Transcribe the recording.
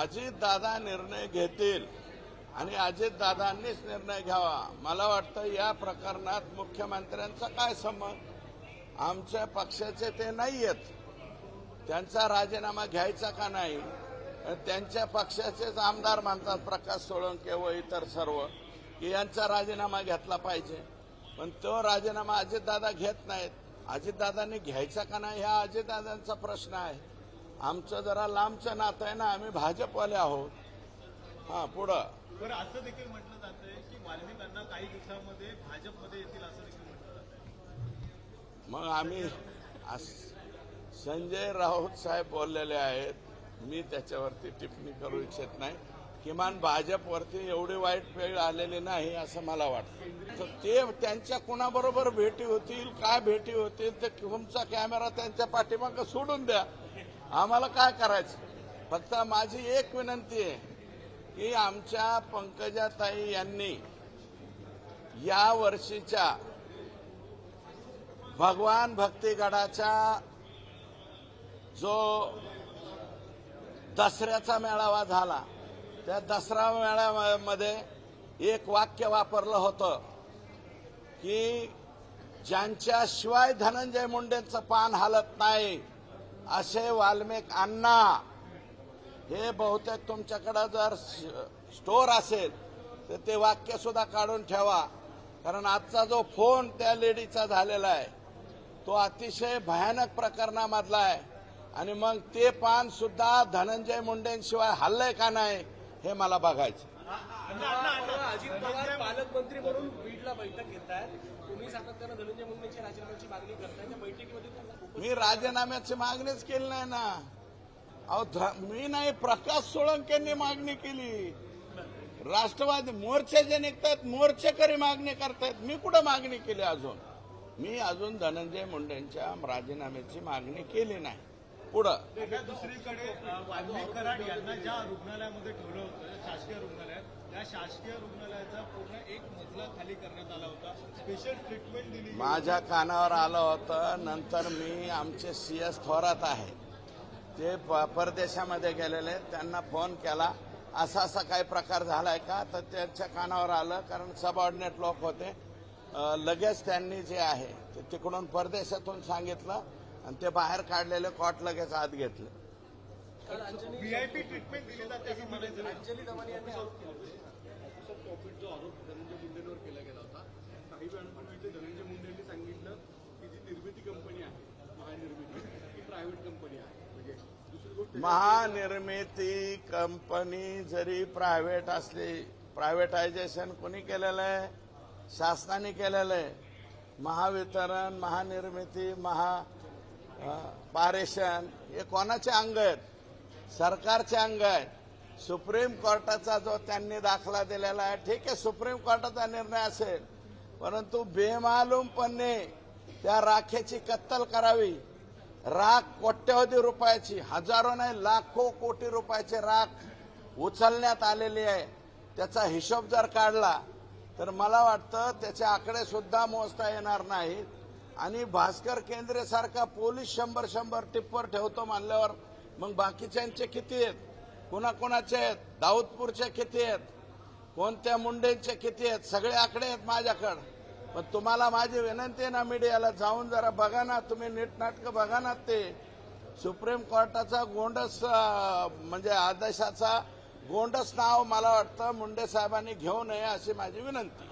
अजितदादा निर्णय घेतील आणि अजितदादांनीच निर्णय घ्यावा। मला वाटतं या प्रकरणात मुख्यमंत्र्यांचा काय संबंध? आमच्या पक्षाचे ते नाहीयेत, त्यांचा राजीनामा घ्यायचा का नाही? त्यांच्या पक्षाचेच आमदार म्हणतात प्रकाश सोळंके व इतर सर्व की यांचा राजीनामा घेतला पाहिजे, पण तो राजीनामा अजितदादा घेत नाहीत। अजितदादांनी घ्यायचा का नाही हा अजितदादांचा प्रश्न आहे। आमचं जरा लांबचं नातं आहे ना, आम्ही भाजपवाले आहोत। पुढं बरं, असं देखील म्हटलं जातंय की वाल्मिकांना काही दिवसांमध्ये भाजपमध्ये येतील असं देखील म्हटलं जातंय। मग आम्ही संजय राऊत साहेब बोललेले आहेत, मी त्याच्यावरती टिप्पणी करू इच्छित नाही। किमान भाजपवरती एवढी वाईट वेळ आलेली नाही असं मला वाटतं। तर ते त्यांच्या कुणाबरोबर भेटी होतील, काय भेटी होतील, ते तुमचा कॅमेरा त्यांच्या पाठीमागं सोडून द्या, आम्हाला काय करायचं। फक्त माझी एक विनंती आहे की आमच्या पंकजाताई यांनी या वर्षीच्या भगवान भक्तिगडाच्या जो दसऱ्याचा मेळावा झाला, त्या दसरा मेळाव्यामध्ये एक वाक्य वापरलं होतं की ज्यांच्याशिवाय धनंजय मुंडेंचं पान हालत नाही असे वाल्मिक अण्णा। हे बहुतेक तुमच्याकडे जर स्टोअर असेल तर ते वाक्य सुद्धा काढून ठेवा, कारण आजचा जो फोन त्या लेडीचा झालेला आहे तो अतिशय भयानक प्रकरणामधला आहे। आणि मग ते पान सुद्धा धनंजय मुंडेंशिवाय हल्लंय का नाही हे मला बघायचं। अजित पवार पालकमंत्री म्हणून बीडला बैठक घेत आहेत, तुम्ही सातत्यानं धनंजय मुंडेंच्या राजीनाम्याची मागणी करताय, त्या बैठकीमध्ये मी राजीनाम्याची मागणीच केली नाही ना। अहो मी नाही, प्रकाश सोळंकेंनी मागणी केली। राष्ट्रवादी मोर्चे जे निघतात मोर्चेकरी मागणी करतायत, मी कुठं मागणी केली अजून? मी अजून धनंजय मुंडेंच्या राजीनाम्याची मागणी केली नाही। पुढं दुसरीकडे वाल्मिक कराड यांना ज्या रुग्णालयामध्ये ठेवलं होतं, शासकीय रुग्णालयात, त्या शासकीय रुग्णालयाचा पूर्ण एक मजला खाली करण्यात आला होता, स्पेशल ट्रीटमेंट दिली। माझ्या कानावर आलं होतं, नंतर मी आमचे CS थोरात आहे ते परदेशामध्ये गेलेले, त्यांना फोन केला असा असा काही प्रकार झालाय का, तर त्यांच्या कानावर आलं, कारण सबऑर्डिनेट लोक होते। लगेच त्यांनी जे आहे ते तिकडून परदेशातून सांगितलं आणि ते बाहेर काढलेले कॉट लगेच आत घेतले। VIP ट्रीटमेंट दिली जाते असं म्हणायचं। अंजली दमानी यांनी आरोप केला जो आरोप धनंजय मुंडेंवर केला गेला होता, काही वेळापूर्वी धनंजय मुंडेंनी सांगितलं की जी निर्मिती कंपनी आहे महानिर्मिती ही प्रायव्हेट कंपनी आहे। म्हणजे दुसरी गोष्ट, महानिर्मिती कंपनी जरी प्रायव्हेट असली, प्रायव्हेटायझेशन कोणी केलेलं आहे? शासनाने केलेलं आहे। महावितरण, महानिर्मिती, पारेषण हे कोणाचे अंग आहेत? सरकारचे अंग आहेत। सुप्रीम कोर्टाचा जो त्यांनी दाखला दिलेला आहे, ठीक आहे, सुप्रीम कोर्टाचा निर्णय असेल, परंतु बेमालूमपणे त्या राखेची कत्तल करावी। राख कोट्यवधी रुपयाची, हजारो नाही लाखो कोटी रुपयाची राख उचलण्यात आलेली आहे। त्याचा हिशोब जर काढला तर मला वाटतं त्याचे आकडे सुद्धा मोजता येणार नाहीत। आणि भास्कर केंद्रे सारखा पोलीस 100 टिप्पर ठेवतो म्हणल्यावर मग बाकीच्यांचे किती आहेत? कुणाकुणाचे आहेत? दाऊदपूरचे किती आहेत? कोणत्या मुंडेंचे किती आहेत? सगळे आकडे आहेत माझ्याकडे। पण तुम्हाला माझी विनंती आहे ना, मीडियाला जाऊन जरा बघा ना, तुम्ही नीटनाटकं बघा ना। ते सुप्रीम कोर्टाचा गोंडस म्हणजे आदेशाचा गोंडस नाव मला वाटतं मुंडे साहेबांनी घेऊ नये अशी माझी विनंती।